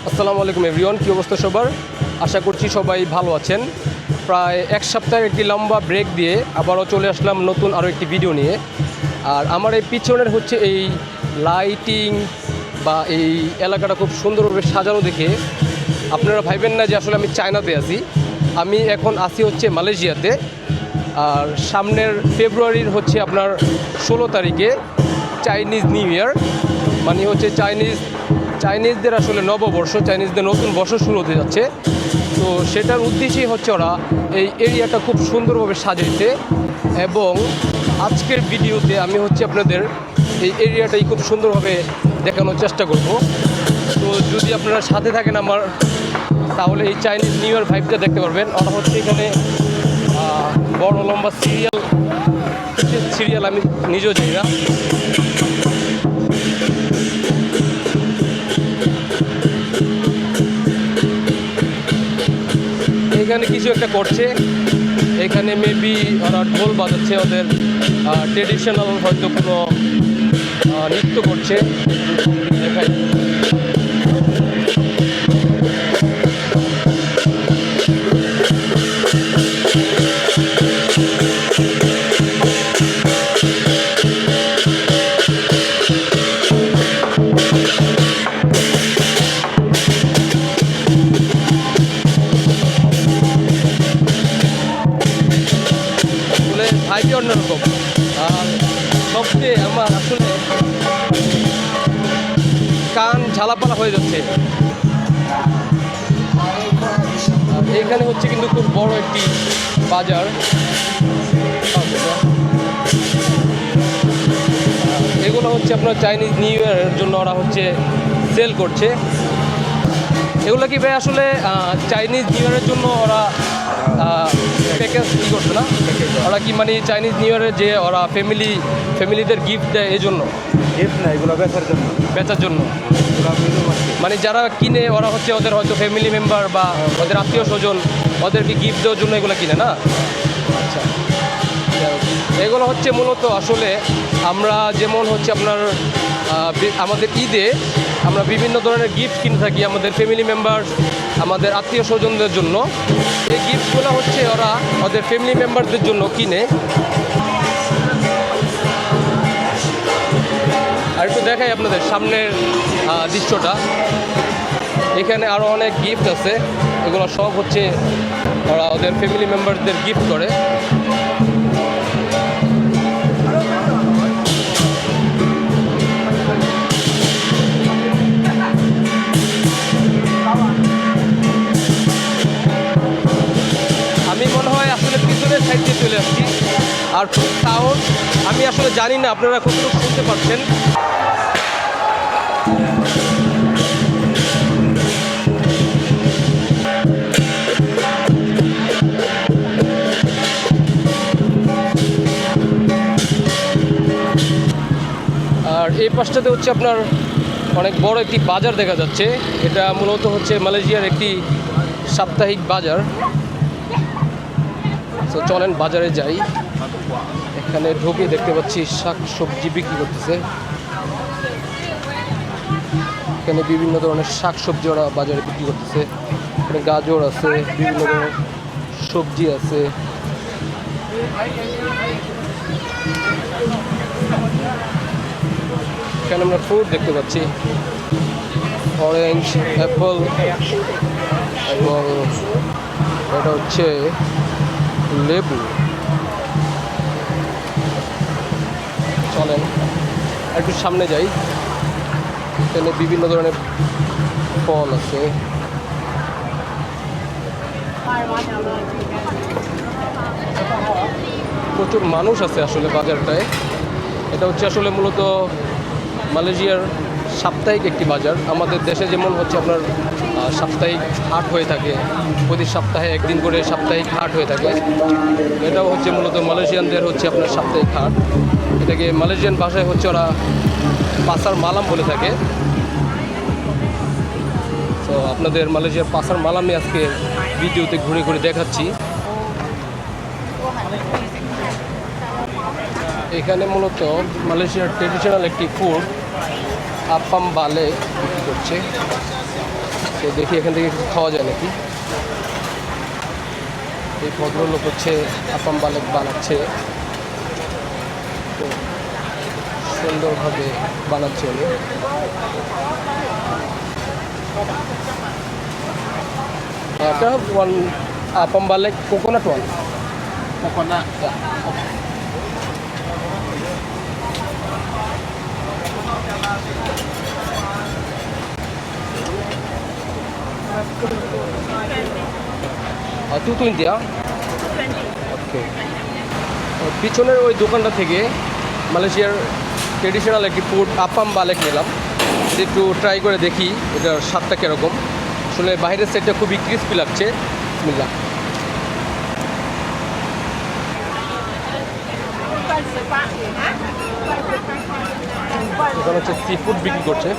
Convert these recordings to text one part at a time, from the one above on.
আসসালামু আলাইকুম এভরিওয়ান, কী অবস্থা সবার? আশা করছি সবাই ভালো আছেন। প্রায় এক সপ্তাহের একটি লম্বা ব্রেক দিয়ে আবারও চলে আসলাম নতুন আরও একটি ভিডিও নিয়ে। আর আমার এই পিছনের হচ্ছে এই লাইটিং বা এই এলাকাটা খুব সুন্দরভাবে সাজানো দেখে আপনারা ভাববেন না যে আসলে আমি চায়নাতে আছি। আমি এখন আছি হচ্ছে মালয়েশিয়াতে। আর সামনের ফেব্রুয়ারির হচ্ছে আপনার 16 তারিখে চাইনিজ নিউ ইয়ার, মানে হচ্ছে চাইনিজদের আসলে নববর্ষ, চাইনিজদের নতুন বছর শুরু হতে যাচ্ছে। তো সেটার উদ্দেশ্যেই হচ্ছে ওরা এই এরিয়াটা খুব সুন্দরভাবে সাজিয়েছে। এবং আজকের ভিডিওতে আমি হচ্ছে আপনাদের এই এরিয়াটাই খুব সুন্দরভাবে দেখানোর চেষ্টা করব। তো যদি আপনারা সাথে থাকেন আমার, তাহলে এই চাইনিজ নিউ ইয়ার ভাইবটা দেখতে পারবেন। ওরা হচ্ছে এখানে বড় লম্বা সিরিয়াল আমি নিজেও জানি না। এখানে কিছু একটা করছে, এখানে মেবি ওরা ঢোল বাজাচ্ছে, ওদের ট্রেডিশনাল হয়তো কোনো নৃত্য করছে। দেখাই ভাইবই অন্যরকম। আর সবচেয়ে আমার আসলে কান ঝালাপালা হয়ে যাচ্ছে। এখানে হচ্ছে কিন্তু খুব বড় একটি বাজার। এগুলো হচ্ছে আপনার চাইনিজ নিউ ইয়ারের জন্য ওরা হচ্ছে সেল করছে। এগুলো কি ভাই আসলে চাইনিজ নিউ ইয়ারের জন্য ওরা প্যাকেজ কী করছে না? ওরা কি মানে চাইনিজ নিউ ইয়ারে যে ওরা ফ্যামিলিদের গিফট দেয় এই জন্য? গিফট না, এগুলো বেচার জন্য মানে যারা কিনে ওরা হচ্ছে ওদের হয়তো ফ্যামিলি মেম্বার বা ওদের আত্মীয় স্বজন ওদেরকে গিফট দেওয়ার জন্য এগুলো কিনে না? আচ্ছা, এগুলো হচ্ছে মূলত আসলে আমরা যেমন হচ্ছে আপনার আমাদের ঈদে আমরা বিভিন্ন ধরনের গিফট কিনে থাকি আমাদের ফ্যামিলি মেম্বার, আমাদের আত্মীয় স্বজনদের জন্য। এই গিফটগুলো হচ্ছে ওরা ওদের ফ্যামিলি মেম্বারদের জন্য কিনে। আর একটু দেখাই আপনাদের সামনের দৃশ্যটা। এখানে আরও অনেক গিফট আছে, এগুলো সব হচ্ছে ওরা ওদের ফ্যামিলি মেম্বারদের গিফট করে। আমি মনে হয় আসলে পিছনের সাইড দিয়ে চলে আসছি। আর সাউন্ড আমি আসলে জানি না আপনারা কতটুকু শুনতে পাচ্ছেন। আর এই পাশটাতে হচ্ছে আপনার অনেক বড় একটি বাজার দেখা যাচ্ছে। এটা মূলত হচ্ছে মালয়েশিয়ার একটি সাপ্তাহিক বাজার। তো চলেন বাজারে যাই। এখানে ঢুকে দেখতে পাচ্ছি শাক সবজি বিক্রি করতেছে। এখানে বিভিন্ন ধরনের শাক সবজি ওরা বাজারে বিক্রি করতেছে। এখানে গাজর আছে, বিভিন্ন ধরনের সবজি আছে। এখানে আমরা ফ্রুট দেখতে পাচ্ছি, অরেঞ্জ, অ্যাপল, এবং এটা হচ্ছে লেবু। চলেন একটু সামনে যাই। এখানে বিভিন্ন ধরনের ফল আছে। প্রচুর মানুষ আছে আসলে বাজারটায়। এটা হচ্ছে আসলে মূলত মালয়েশিয়ার সাপ্তাহিক একটি বাজার। আমাদের দেশে যেমন হচ্ছে আপনার সাপ্তাহিক হাট হয়ে থাকে, প্রতি সপ্তাহে একদিন করে সাপ্তাহিক হাট হয়ে থাকে। এটাও হচ্ছে মূলত মালয়েশিয়ানদের হচ্ছে আপনার সাপ্তাহিক হাট। এটাকে মালয়েশিয়ান ভাষায় হচ্ছে ওরা পাসার মালাম বলে থাকে। তো আপনাদের মালয়েশিয়ার পাসার মালামে আজকে ভিডিওতে ঘুরে ঘুরে দেখাচ্ছি। এখানে মূলত মালয়েশিয়ার ট্রেডিশনাল একটি ফুড আপাম বালে বিক্রি করছে। তো দেখি এখান থেকে কিছু খাওয়া যায় নাকি। এই ভদ্রলোক হচ্ছে আপাম বালেক বানাচ্ছে, তো সুন্দরভাবে বানাচ্ছে উনি। এটা ওয়ান আপাম বালেক coconut one. Coconut. Two twenty okay. পিছনের ওই দোকানটা থেকে মালয়েশিয়ার ট্রেডিশনাল একটি ফুড আপাম বালেক নিলাম, একটু ট্রাই করে দেখি এটার স্বাদটা কীরকম। আসলে বাইরের সাইডটা খুবই ক্রিস্পি লাগছে। বিসমিল্লাহ। এখানে হচ্ছে সি ফুড বিক্রি করছে।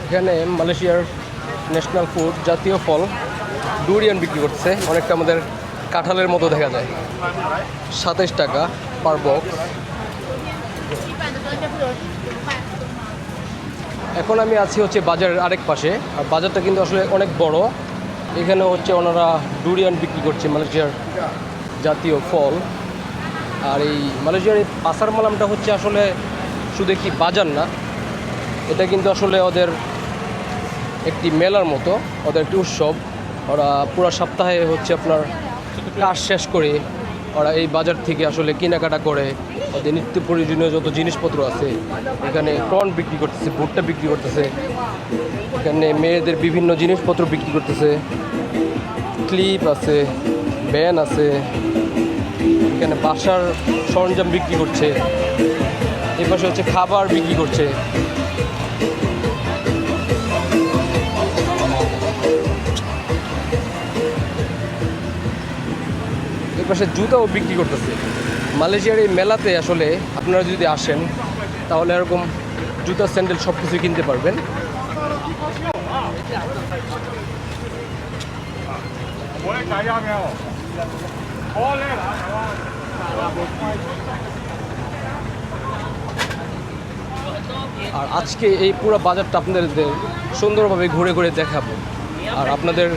এখানে মালয়েশিয়ার ন্যাশনাল ফুড জাতীয় ফল ডুরিয়ান বিক্রি করছে, অনেকটা আমাদের কাঁঠালের মতো দেখা যায়। 27 টাকা পার বক্স। এখন আমি আছি হচ্ছে বাজারের আরেক পাশে, আর বাজারটা কিন্তু আসলে অনেক বড়। এখানে হচ্ছে ওনারা ডুরিয়ান বিক্রি করছে, মালয়েশিয়ার জাতীয় ফল। আর এই মালয়েশিয়ার এই পাসার মালামটা হচ্ছে আসলে শুধু একটি বাজার না, এটা কিন্তু আসলে ওদের একটি মেলার মতো, ওদের একটি উৎসব। ওরা পুরো সপ্তাহে হচ্ছে আপনার কাজ শেষ করে ওরা এই বাজার থেকে আসলে কেনাকাটা করে ওদের নিত্য প্রয়োজনীয় যত জিনিসপত্র আছে। এখানে কর্ন বিক্রি করতেছে, ভুট্টা বিক্রি করতেছে, এখানে মেয়েদের বিভিন্ন জিনিসপত্র বিক্রি করতেছে, ক্লিপ আছে, ব্যান আছে, এখানে বাসার সরঞ্জাম বিক্রি করছে, এই পাশে হচ্ছে খাবার বিক্রি করছে। এই পাশে জুতাও বিক্রি করতেছে। মালয়েশিয়ার এই মেলাতে আসলে আপনারা যদি আসেন তাহলে এরকম জুতা স্যান্ডেল সব কিছু কিনতে পারবেন। আর আজকে এই পুরো বাজারটা আপনাদের সুন্দরভাবে ঘুরে ঘুরে দেখাবো। আর আপনাদের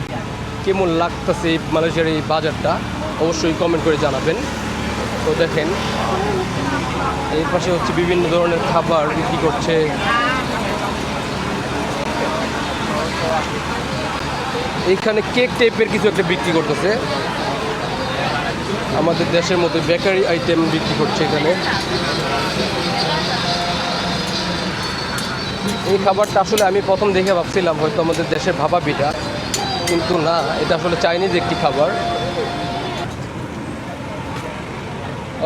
কেমন লাগতেছে এই মালয়েশিয়ার এই বাজারটা অবশ্যই কমেন্ট করে জানাবেন। তো দেখেন এই পাশে হচ্ছে বিভিন্ন ধরনের খাবার বিক্রি করছে। এইখানে কেক টাইপের কিছু একটা বিক্রি করতেছে, আমাদের দেশের মধ্যে বেকারি আইটেম বিক্রি করছে এখানে। এই খাবারটা আসলে আমি প্রথম দেখে ভাবছিলাম হয়তো আমাদের দেশের ভাপা পিঠা, কিন্তু না, এটা আসলে চাইনিজ একটি খাবার।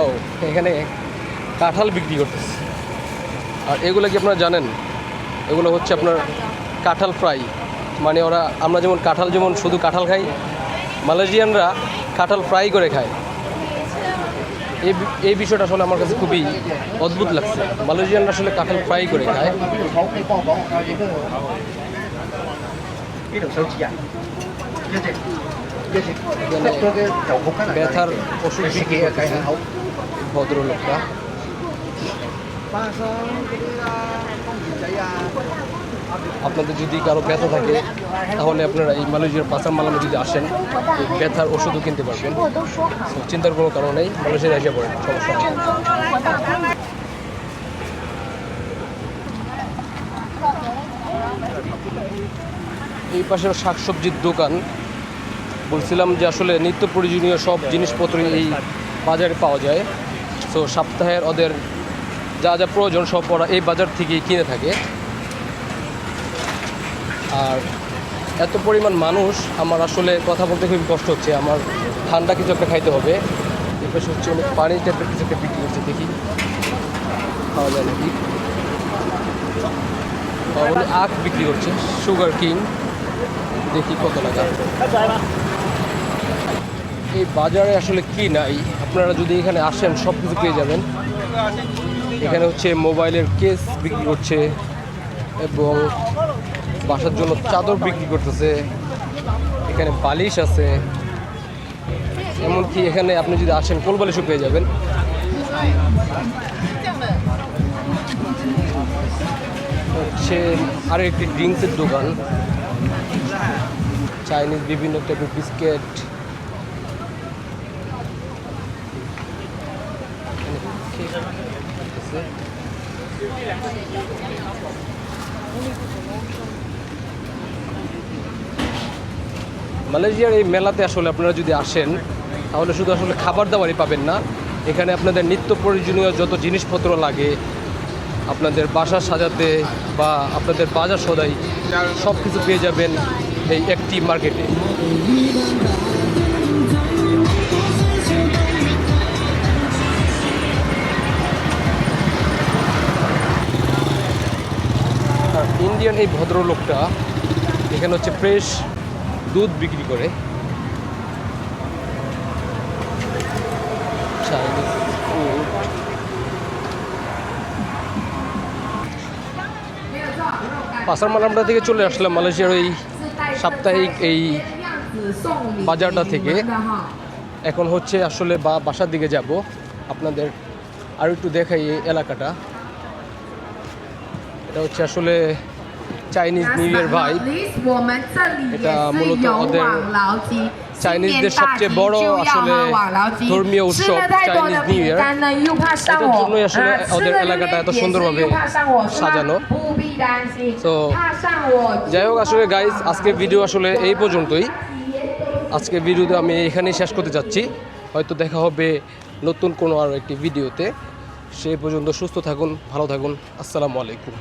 ও এখানে কাঁঠাল বিক্রি করতেছে। আর এগুলো কি আপনারা জানেন, এগুলো হচ্ছে আপনার কাঁঠাল ফ্রাই। মানে ওরা আমরা যেমন কাঁঠাল যেমন শুধু কাঁঠাল খাই, মালয়েশিয়ানরা কাঁঠাল ফ্রাই করে খায়। এই বিষয়টা আসলে আমার কাছে খুবই অদ্ভুত লাগছে, মালয়েশিয়ানরা আসলে কাঁঠাল ফ্রাই করে খায়। ব্যথার ওষুধ বিক্রি করতেছে ভদ্রলোকটা। আপনাদের যদি কারো ব্যথা থাকে তাহলে আপনারা এই মালয়েশিয়ার পাসার মালামে যদি আসেন এই ব্যথার ওষুধও কিনতে পারবেন। চিন্তার কোনো কারণ নেই, মালয়েশিয়া এসে পড়েন, সমস্যা নেই। এই পাশের শাকসবজির দোকান, বলছিলাম যে আসলে নিত্য প্রয়োজনীয় সব জিনিসপত্রই এই বাজারে পাওয়া যায়। তো সপ্তাহের ওদের যা যা প্রয়োজন সব ওরা এই বাজার থেকেই কিনে থাকে। আর এত পরিমাণ মানুষ, আমার আসলে কথা বলতে খুবই কষ্ট হচ্ছে। আমার ঠান্ডা কিছু একটা খাইতে হবে। এই পাশে হচ্ছে অনেক পানি টাইপের কিছু একটা বিক্রি করছে, দেখি খাওয়া যায় নাকি। উনি আখ বিক্রি করছে, সুগার কিং, দেখি কত টাকা। এই বাজারে আসলে কি নাই, আপনারা যদি এখানে আসেন সব কিছু পেয়ে যাবেন। এখানে হচ্ছে মোবাইলের কেস বিক্রি করছে এবং বাসার জন্য চাদর বিক্রি করতেছে, এখানে বালিশ আছে, এমনকি এখানে আপনি যদি আসেন কোল বালিশও পেয়ে যাবেন। হচ্ছে আরও একটি ড্রিঙ্কসের দোকান, চাইনিজ বিভিন্ন টাইপের বিস্কিট, মালয়েশিয়ার এই মেলাতে আসলে আপনারা যদি আসেন তাহলে শুধু আসলে খাবার দাবারই পাবেন না, এখানে আপনাদের নিত্য প্রয়োজনীয় যত জিনিসপত্র লাগে আপনাদের বাসা সাজাতে বা আপনাদের বাজার সদাই সব কিছু পেয়ে যাবেন এই একটি মার্কেটে। আর ইন্ডিয়ান এই ভদ্রলোকটা এখানে হচ্ছে ফ্রেশ দুধ বিক্রি করে। চাইনিজ ফুড, পাসার মালামটা থেকে চলে আসলাম মালয়েশিয়ার ওই সাপ্তাহিক এই বাজারটা থেকে। এখন হচ্ছে আসলে বাসার দিকে যাব, আপনাদের আর একটু দেখাই এই এলাকাটা। এটা হচ্ছে আসলে চাইনিজ নিউ ইয়ার ভাই, এটা মূলত ওদের চাইনিজদের সবচেয়ে বড় আসলে ধর্মীয় উৎসব চাইনিজ নিউ ইয়ার। এটার জন্যই আসলে ওদের এলাকাটা এত সুন্দরভাবে সাজানো। তো যাই হোক, আসলে গাইজ আজকের ভিডিও আসলে এই পর্যন্তই। আজকের ভিডিওতে আমি এখানেই শেষ করতে যাচ্ছি, হয়তো দেখা হবে নতুন কোনো আরও একটি ভিডিওতে। সেই পর্যন্ত সুস্থ থাকুন, ভালো থাকুন, আসসালামু আলাইকুম।